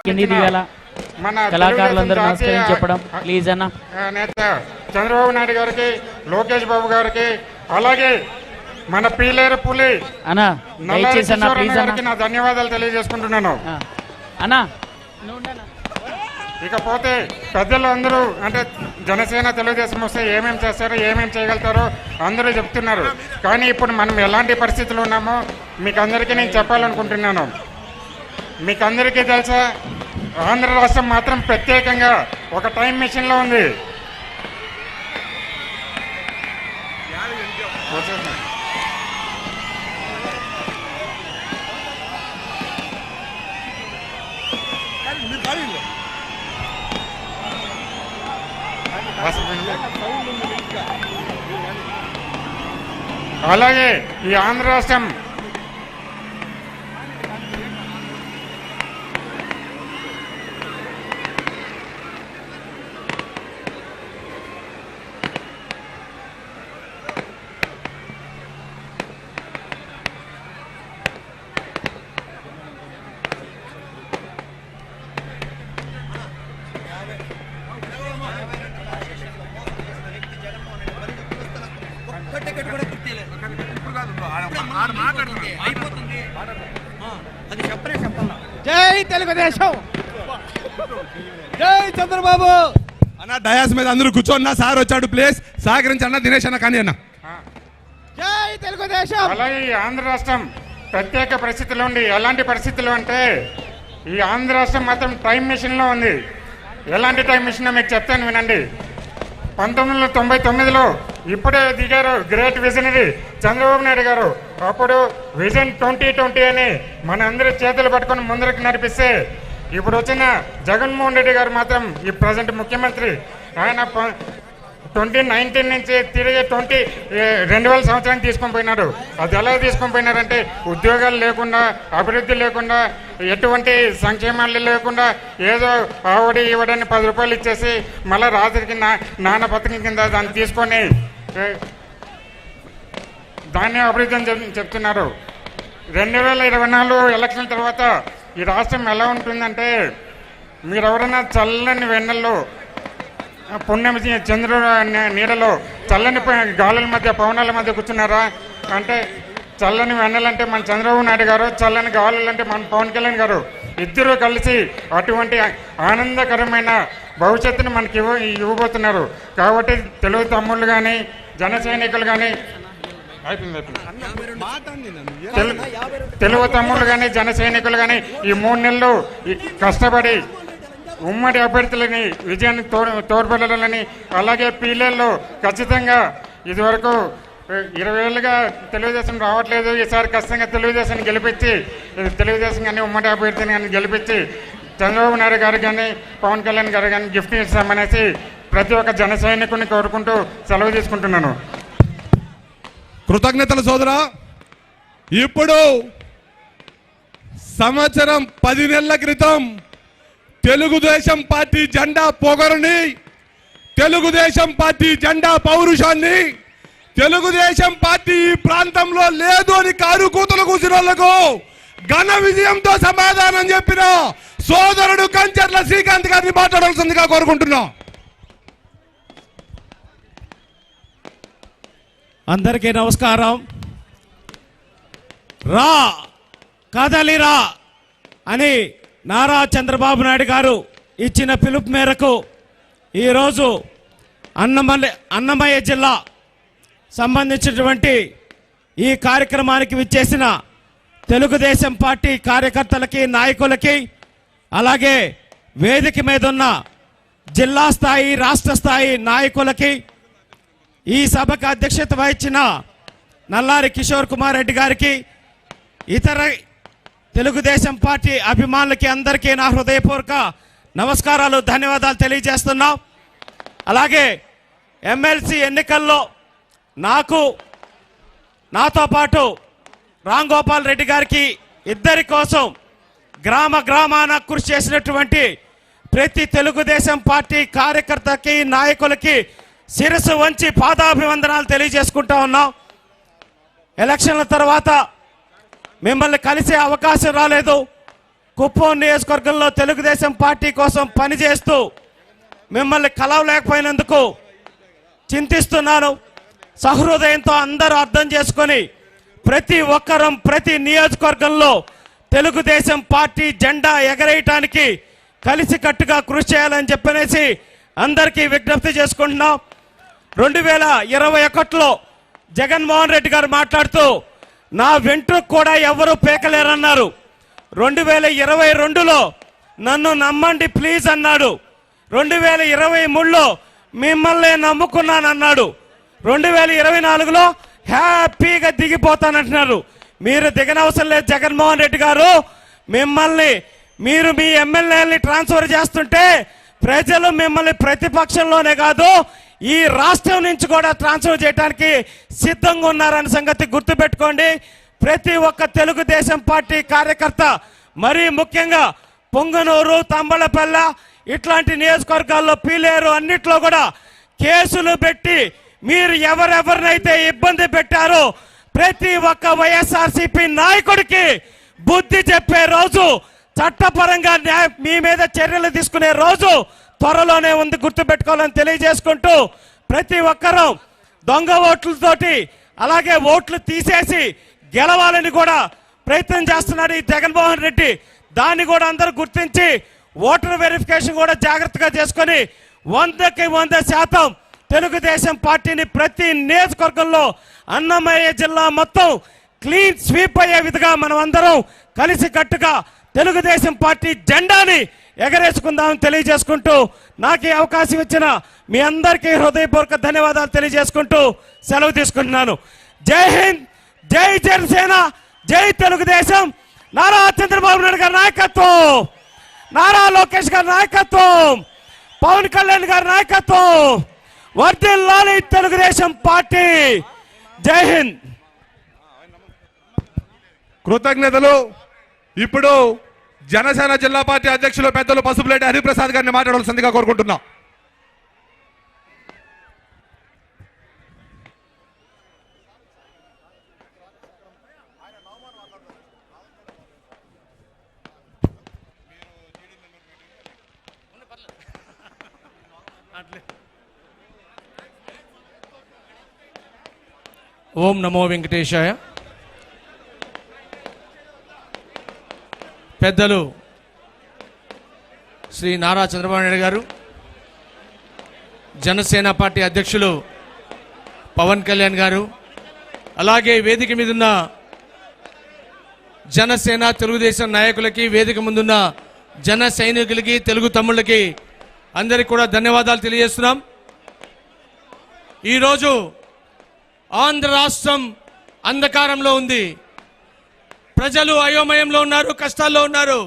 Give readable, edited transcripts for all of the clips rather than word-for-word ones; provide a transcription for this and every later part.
కింది దిగాల కళాకారులందరూ నమస్కారం చెప్పడం ప్లీజ్ అన్న. నేత చంద్రబాబు నాయుడు గారికి, లోకేష్ బాబు గారికి, అలాగే మన పీలేరు పులి అన్న దయచేసి అన్న ప్లీజ్ గారికి నా ధన్యవాదాలు తెలియజేసుకుంటున్నాను అన్న. ఇకపోతే పెద్దలు అందరూ అంటే జనసేన తెలుగుదేశం వస్తే ఏమేమి చేస్తారో ఏమేమి చేయగలుగుతారో అందరూ చెప్తున్నారు. కానీ ఇప్పుడు మనం ఎలాంటి పరిస్థితులు ఉన్నామో మీకు అందరికీ నేను చెప్పాలనుకుంటున్నాను. మీకు అందరికీ తెలుసా, ఆంధ్ర రాష్ట్రం మాత్రం ప్రత్యేకంగా ఒక టైం మెషిన్లో ఉంది. అలాగే ఈ ఆంధ్ర రాష్ట్రం జై తెలుగుదేశం, జై చంద్రబాబు అన్న. డయాస్ మీద అందరూ కూర్చోన్నా, సార్ వచ్చాడు, ప్లేస్ సహకరించి అన్న, దినేష్ అన్న కానీ అన్న. జై తెలుగుదేశం. అలాగే ఈ ఆంధ్ర రాష్ట్రం ప్రత్యేక పరిస్థితుల్లో ఉంది. ఎలాంటి పరిస్థితులు అంటే ఈ ఆంధ్ర రాష్ట్రం మాత్రం టైం మిషన్లో ఉంది. ఎలాంటి టైం మిషన్ మీకు చెప్తాను వినండి. 1999లో ఇప్పుడే దిగారు గ్రేట్ విజనరీ చంద్రబాబు నాయుడు గారు. అప్పుడు విజన్ 2020 అని మన అందరి చేతులు పట్టుకొని ముందరికి నడిపిస్తే, ఇప్పుడు వచ్చిన జగన్మోహన్ రెడ్డి గారు మాత్రం ఈ ప్రజెంట్ ముఖ్యమంత్రి, ఆయన 2019 నుంచి తిరిగి 2000 సంవత్సరానికి తీసుకొని పోయినారు. అది ఎలా తీసుకొని పోయినారంటే ఉద్యోగాలు లేకుండా, అభివృద్ధి లేకుండా, ఎటువంటి సంక్షేమాలు లేకుండా, ఏదో ఆవిడ ఈవిడని 10 రూపాయలు ఇచ్చేసి మళ్ళీ రాత్రికి నాన్న పథకం కింద దాన్ని తీసుకొని దాన్ని అభివృద్ధి అని చెప్తున్నారు. 2024 ఎలక్షన్ తర్వాత ఈ రాష్ట్రం ఎలా ఉంటుందంటే, మీరు ఎవరైనా చల్లని వెన్నెల్లో పుణ్యం చంద్రుడు నీడలో చల్లని గాలుల మధ్య పవనాల మధ్య కూర్చున్నారా అంటే, చల్లని వెన్నెలంటే మన చంద్రబాబు నాయుడు గారు, చల్లని గాలులు అంటే మన పవన్ కళ్యాణ్ గారు. ఇద్దరూ కలిసి అటువంటి ఆనందకరమైన భవిష్యత్తును మనకి ఇవ్వబోతున్నారు. కాబట్టి తెలుగు తమ్ముళ్ళు కానీ, జన సైనికులు కానీ, తెలుగు తమ్ముళ్ళు కానీ, జన సైనికులు కానీ ఈ 3 నెలలు కష్టపడి ఉమ్మడి అభ్యర్థులని విజయాన్ని తోడ్పడాలని, అలాగే పీలేల్లో ఖచ్చితంగా ఇదివరకు 20 ఏళ్ళుగా తెలుగుదేశం రావట్లేదు, ఈసారి ఖచ్చితంగా తెలుగుదేశాన్ని గెలిపించి, తెలుగుదేశం కానీ ఉమ్మడి అభ్యర్థిని కానీ గెలిపించి చంద్రబాబు నాయుడు గారు కానీ పవన్ కళ్యాణ్ గారు కానీ గిఫ్ట్ ఇస్తామనేసి ప్రతి ఒక్క జన సైనికుని కోరుకుంటూ సెలవు తీసుకుంటున్నాను. కృతజ్ఞతలు సోదరా. ఇప్పుడు సంవత్సరం 10 నెలల క్రితం తెలుగుదేశం పార్టీ జెండా పొగరుని, తెలుగుదేశం పార్టీ జెండా పౌరుషాన్ని, తెలుగుదేశం పార్టీ ఈ ప్రాంతంలో లేదు అని కారు కూతులు కూసిన వాళ్లకు ఘన విజయంతో సమాధానం చెప్పిన సోదరుడు కంచర్ల శ్రీకాంత్ గారిని మాట్లాడాల్సిందిగా కోరుకుంటున్నాం. అందరికీ నమస్కారం. రా కదలిరా అని నారా చంద్రబాబు నాయుడు గారు ఇచ్చిన పిలుపు మేరకు ఈరోజు అన్నమయ్య జిల్లా సంబంధించినటువంటి ఈ కార్యక్రమానికి విచ్చేసిన తెలుగుదేశం పార్టీ కార్యకర్తలకి, నాయకులకి, అలాగే వేదిక మీద ఉన్న జిల్లా స్థాయి, రాష్ట్ర స్థాయి నాయకులకి, ఈ సభకు అధ్యక్షత వహించిన నల్లారి కిషోర్ కుమార్ రెడ్డి గారికి, ఇతర తెలుగుదేశం పార్టీ అభిమానులకి అందరికీ నా హృదయపూర్వక నమస్కారాలు, ధన్యవాదాలు తెలియజేస్తున్నాం. అలాగే ఎమ్మెల్సీ ఎన్నికల్లో నాతో పాటు రామ్ గోపాల్ రెడ్డి గారికి, ఇద్దరి కోసం గ్రామాన కృషి చేసినటువంటి ప్రతి తెలుగుదేశం పార్టీ కార్యకర్తకి, నాయకులకి శిరస్సు వంచి పాదాభివందనాలు తెలియజేసుకుంటా ఉన్నాం. ఎలక్షన్ల తర్వాత మిమ్మల్ని కలిసే అవకాశం రాలేదు. కుప్పం నియోజకవర్గంలో తెలుగుదేశం పార్టీ కోసం పనిచేస్తూ మిమ్మల్ని కలవలేకపోయినందుకు చింతిస్తున్నాను. సహృదయంతో అందరూ అర్థం చేసుకొని ప్రతి ఒక్కరం ప్రతి నియోజకవర్గంలో తెలుగుదేశం పార్టీ జెండా ఎగరేయటానికి కలిసికట్టుగా కృషి చేయాలని చెప్పనేసి అందరికీ విజ్ఞప్తి చేసుకుంటున్నాం. 2021లో జగన్మోహన్ రెడ్డి గారు మాట్లాడుతూ నా వెంట్రుకు కూడా ఎవరు పేకలేరన్నారు. 2022లో నన్ను నమ్మండి ప్లీజ్ అన్నాడు. 2023లో మిమ్మల్ని నమ్ముకున్నానన్నాడు. 2024లో హ్యాపీగా దిగిపోతానంటున్నారు. మీరు దిగనవసరం లేదు జగన్మోహన్ రెడ్డి గారు. మిమ్మల్ని మీరు మీ ఎమ్మెల్యేలని ట్రాన్స్ఫర్ చేస్తుంటే ప్రజలు మిమ్మల్ని ప్రతిపక్షంలోనే కాదు ఈ రాష్ట్రం నుంచి కూడా ట్రాన్స్ఫర్ చేయడానికి సిద్ధంగా ఉన్నారన్న సంగతి గుర్తుపెట్టుకోండి. ప్రతి ఒక్క తెలుగుదేశం పార్టీ కార్యకర్త మరీ ముఖ్యంగా పొంగనూరు, తంబళపల్లె ఇట్లాంటి నియోజకవర్గాల్లో పీలేరు అన్నిట్లో కూడా కేసులు పెట్టి మీరు ఎవరెవరినైతే ఇబ్బంది పెట్టారో ప్రతి ఒక్క వైఎస్ఆర్సీపీ నాయకుడికి బుద్ధి చెప్పే రోజు, చట్టపరంగా మీ మీద చర్యలు తీసుకునే రోజు త్వరలోనే ఉంది, గుర్తుపెట్టుకోవాలని తెలియజేసుకుంటూ ప్రతి ఒక్కరూ దొంగ ఓట్లతోటి అలాగే ఓట్లు తీసేసి గెలవాలని కూడా ప్రయత్నం చేస్తున్నాడు ఈ జగన్మోహన్ రెడ్డి. దాన్ని కూడా అందరూ గుర్తించి ఓటర్ వెరిఫికేషన్ కూడా జాగ్రత్తగా చేసుకొని 100కి 100% తెలుగుదేశం పార్టీని ప్రతి నియోజకవర్గంలో అన్నమయ్య జిల్లా మొత్తం క్లీన్ స్వీప్ అయ్యే విధంగా మనం అందరం కలిసి కట్టుగా తెలుగుదేశం పార్టీ జెండాని ఎగరేసుకుందామని తెలియజేసుకుంటూ నాకు ఈ అవకాశం ఇచ్చిన మీ అందరికీ హృదయపూర్వక ధన్యవాదాలు తెలియజేసుకుంటూ సెలవు తీసుకుంటున్నాను. జై హింద్, జై జనసేన, జై తెలుగుదేశం. నారా చంద్రబాబు నాయుడు గారి నాయకత్వం, నారా లోకేష్ గారి నాయకత్వం, పవన్ కళ్యాణ్ గారి నాయకత్వం, వర్ధిల్లాలి తెలుగుదేశం పార్టీ. జై హింద్. కృతజ్ఞతలు. ఇప్పుడు జనసేన జిల్లా పార్టీ అధ్యక్షులు పెద్దలు పసుపులేటి హరిప్రసాద్ గారిని మాట్లాడాల్సిందిగా కోరుకుంటున్నా. ఓం నమో వెంకటేశాయ. పెద్దలు శ్రీ నారా చంద్రబాబు నాయుడు గారు, జనసేన పార్టీ అధ్యక్షులు పవన్ కళ్యాణ్ గారు, అలాగే వేదిక మీదున్న జనసేన తెలుగుదేశం నాయకులకి, వేదిక ముందున్న జన సైనికులకి, తెలుగు తమ్ముళ్ళకి అందరికీ కూడా ధన్యవాదాలు తెలియజేస్తున్నాం. ఈరోజు ఆంధ్ర రాష్ట్రం అంధకారంలో ఉంది. ప్రజలు అయోమయంలో ఉన్నారు, కష్టాల్లో ఉన్నారు.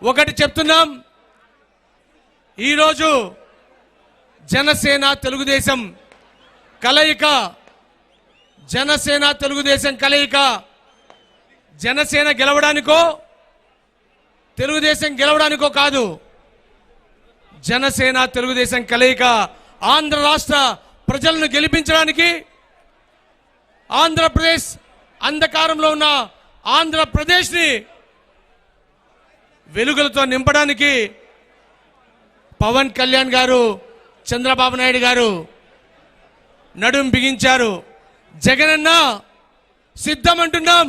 ఒకటి చెప్తున్నాం, ఈరోజు జనసేన తెలుగుదేశం కలయిక, జనసేన తెలుగుదేశం కలయిక జనసేన గెలవడానికో తెలుగుదేశం గెలవడానికో కాదు. జనసేన తెలుగుదేశం కలయిక ఆంధ్ర రాష్ట్ర ప్రజలను గెలిపించడానికి, ఆంధ్రప్రదేశ్ అంధకారంలో ఉన్న ఆంధ్రప్రదేశ్ని వెలుగులతో నింపడానికి పవన్ కళ్యాణ్ గారు, చంద్రబాబు నాయుడు గారు నడుం బిగించారు. జగనన్న సిద్ధం అంటున్నాం,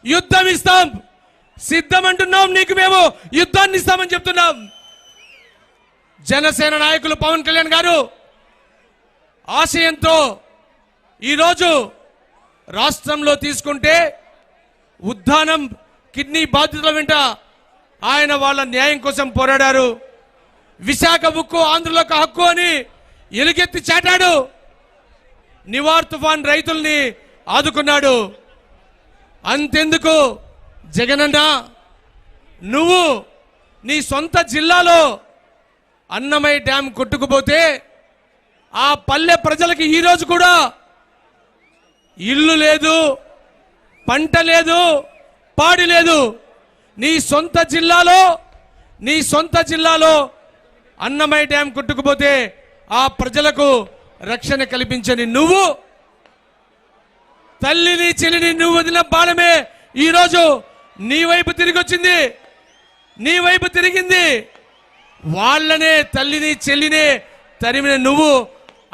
యుద్ధం ఇస్తాం, సిద్ధం అంటున్నాం, నీకు మేము యుద్ధాన్ని ఇస్తామని చెప్తున్నాం. జనసేన నాయకులు పవన్ కళ్యాణ్ గారు ఆశయంతో ఈరోజు రాష్ట్రంలో తీసుకుంటే ఉద్దానం కిడ్నీ బాధితుల వెంట ఆయన వాళ్ళ న్యాయం కోసం పోరాడారు. విశాఖ ఉక్కు ఆంధ్రులకు హక్కు అని ఎలుగెత్తి చాటాడు. నివార్ తుఫాన్ రైతుల్ని ఆదుకున్నాడు. అంతెందుకు జగనన్న, నువ్వు నీ సొంత జిల్లాలో అన్నమయ్య డ్యాం కొట్టుకుపోతే ఆ పల్లె ప్రజలకి ఈరోజు కూడా ఇల్లు లేదు, పంట లేదు, పాడి లేదు. నీ సొంత జిల్లాలో అన్నమయ్య డ్యాం కొట్టుకుపోతే ఆ ప్రజలకు రక్షణ కల్పించని నువ్వు, తల్లిని చెల్లిని నువ్వు వదిలిన బాణమే ఈరోజు నీ వైపు తిరిగి వచ్చింది, నీ వైపు తిరిగింది. వాళ్ళనే తల్లిని చెల్లిని తరిమిన నువ్వు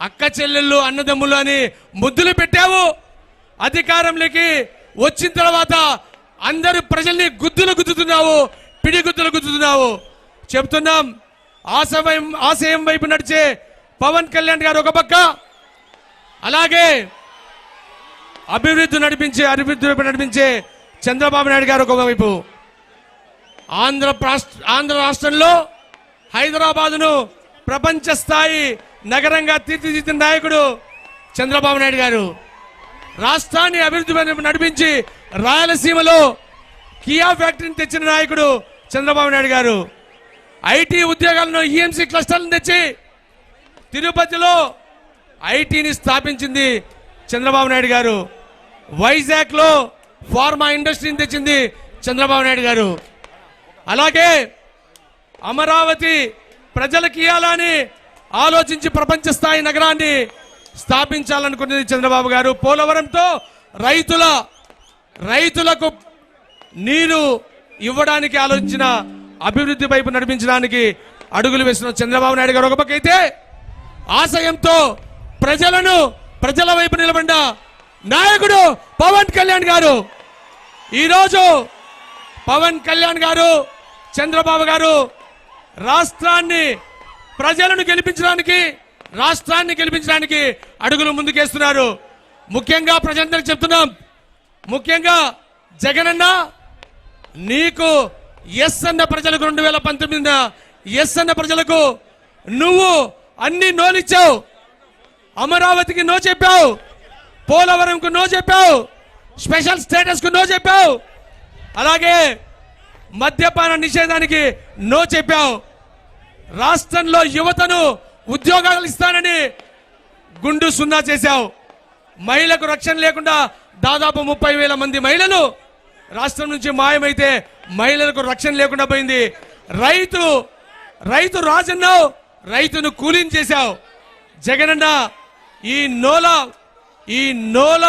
అక్క చెల్లెళ్ళు అన్నదమ్ములు అని ముద్దులు పెట్టావు. అధికారంలోకి వచ్చిన తర్వాత అందరు ప్రజల్ని గుద్దులు గుద్దుతున్నావు, పిడిగుద్దులు గుద్దుతున్నావు. చెప్తున్నాం, ఆశయం వైపు నడిచే పవన్ కళ్యాణ్ గారు ఒక పక్క, అలాగే అభివృద్ధి వైపు నడిపించే చంద్రబాబు నాయుడు గారు ఒక వైపు. ఆంధ్ర రాష్ట్రంలో హైదరాబాదును ప్రపంచ స్థాయి నగరంగా తీర్చిదిద్దిన నాయకుడు చంద్రబాబు నాయుడు గారు. రాష్ట్రాన్ని అభివృద్ధి వైపు నడిపించి రాయలసీమలో కియా ఫ్యాక్టరీని తెచ్చిన నాయకుడు చంద్రబాబు నాయుడు గారు. ఐటీ ఉద్యోగాలను ఈఎంసీ క్లస్టర్లను తెచ్చి తిరుపతిలో ఐటీని స్థాపించింది చంద్రబాబు నాయుడు గారు. వైజాగ్ లో ఫార్మా ఇండస్ట్రీని తెచ్చింది చంద్రబాబు నాయుడు గారు. అలాగే అమరావతి ప్రజలకు ఇవ్వాలని ఆలోచించి ప్రపంచ స్థాయి నగరాన్ని స్థాపించాలనుకున్నది చంద్రబాబు గారు. పోలవరంతో రైతులకు నీరు ఇవ్వడానికి ఆలోచించిన అభివృద్ధి వైపు నడిపించడానికి అడుగులు వేసిన చంద్రబాబు నాయుడు గారు ఒక పక్క అయితే, ఆశయంతో ప్రజల వైపు నిలబడ్డ నాయకుడు పవన్ కళ్యాణ్ గారు. ఈరోజు పవన్ కళ్యాణ్ గారు, చంద్రబాబు గారు ప్రజలను గెలిపించడానికి అడుగులు ముందుకేస్తున్నారు. ముఖ్యంగా ప్రజలందరికీ చెప్తున్నాం, ముఖ్యంగా జగనన్న నీకు ఎస్ అన్న ప్రజలకు 2019 ఎస్ అన్న ప్రజలకు నువ్వు అన్ని నోలిచ్చావు. అమరావతికి నో చెప్పావు, పోలవరంకు నో చెప్పావు, స్పెషల్ స్టేటస్ కు నో చెప్పావు, అలాగే మద్యపాన నిషేధానికి నో చెప్పావు. రాష్ట్రంలో యువతను ఉద్యోగాలు ఇస్తానని గుండు సున్నా చేశావు. మహిళలకు రక్షణ లేకుండా దాదాపు 30,000 మంది మహిళలు రాష్ట్రం నుంచి మాయమైతే మహిళలకు రక్షణ లేకుండా పోయింది. రైతు రాజన్నావు, రైతును కూలీని చేశావు. జగనన్న ఈ నోల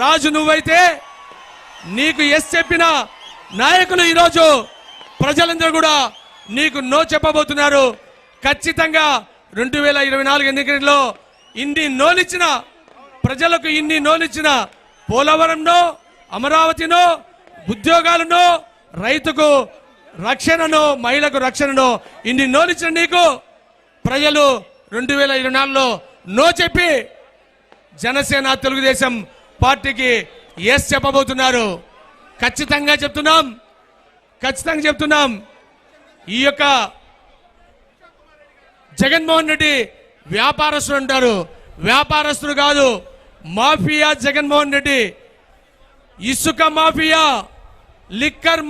రాజు నువ్వైతే నీకు ఎస్ చెప్పిన నాయకులు ఈరోజు ప్రజలందరూ కూడా నీకు నో చెప్పబోతున్నారు. ఖచ్చితంగా 2024 ఎన్నికల్లో ప్రజలకు ఇన్ని నోలిచ్చిన పోలవరంలో, అమరావతినో, ఉద్యోగాలను, రైతుకు రక్షణను, మహిళకు రక్షణను ఇన్ని నోలిచ్చిన నీకు ప్రజలు 2024లో నో చెప్పి జనసేన తెలుగుదేశం పార్టీకి ఎస్ చెప్పబోతున్నారు. ఖచ్చితంగా చెప్తున్నాం. ఈ యొక్క జగన్మోహన్ రెడ్డి వ్యాపారస్తులు అంటారు, వ్యాపారస్తులు కాదు, మాఫియా జగన్మోహన్ రెడ్డి. ఇసుక మాఫియా, లిక్కర్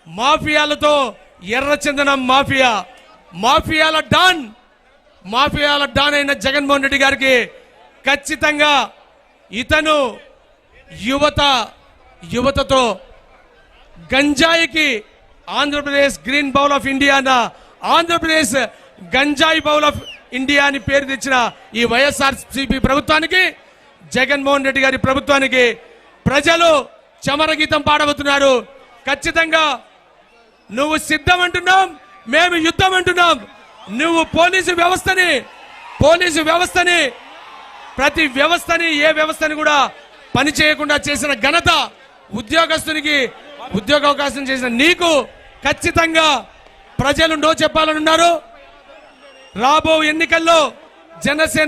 మాఫియాలతో ఎర్రచందనం మాఫియాల డాన్ అయిన జగన్మోహన్ రెడ్డి గారికి ఖచ్చితంగా ఇతను యువతతో గంజాయికి Andhra Pradesh green bowl of India అన్న ఆంధ్రప్రదేశ్ గంజాయి బౌల్ ఆఫ్ ఇండియా అని పేరు తెచ్చిన ఈ వైఎస్ఆర్సీపీ ప్రభుత్వానికి, జగన్మోహన్ రెడ్డి గారి ప్రభుత్వానికి ప్రజలు చమరగీతం పాడబోతున్నారు. ఖచ్చితంగా నువ్వు సిద్ధం అంటున్నాం, మేము యుద్ధం అంటున్నాం. నువ్వు పోలీసు వ్యవస్థని ప్రతి వ్యవస్థని, ఏ వ్యవస్థని కూడా పని చేయకుండా చేసిన ఘనత ఉద్యోగస్తునికి ఉద్యోగ అవకాశం చేసిన నీకు ఖచ్చితంగా ప్రజలు నో చెప్పాలని ఉన్నారు. రాబో ఎన్నికల్లో జనసేన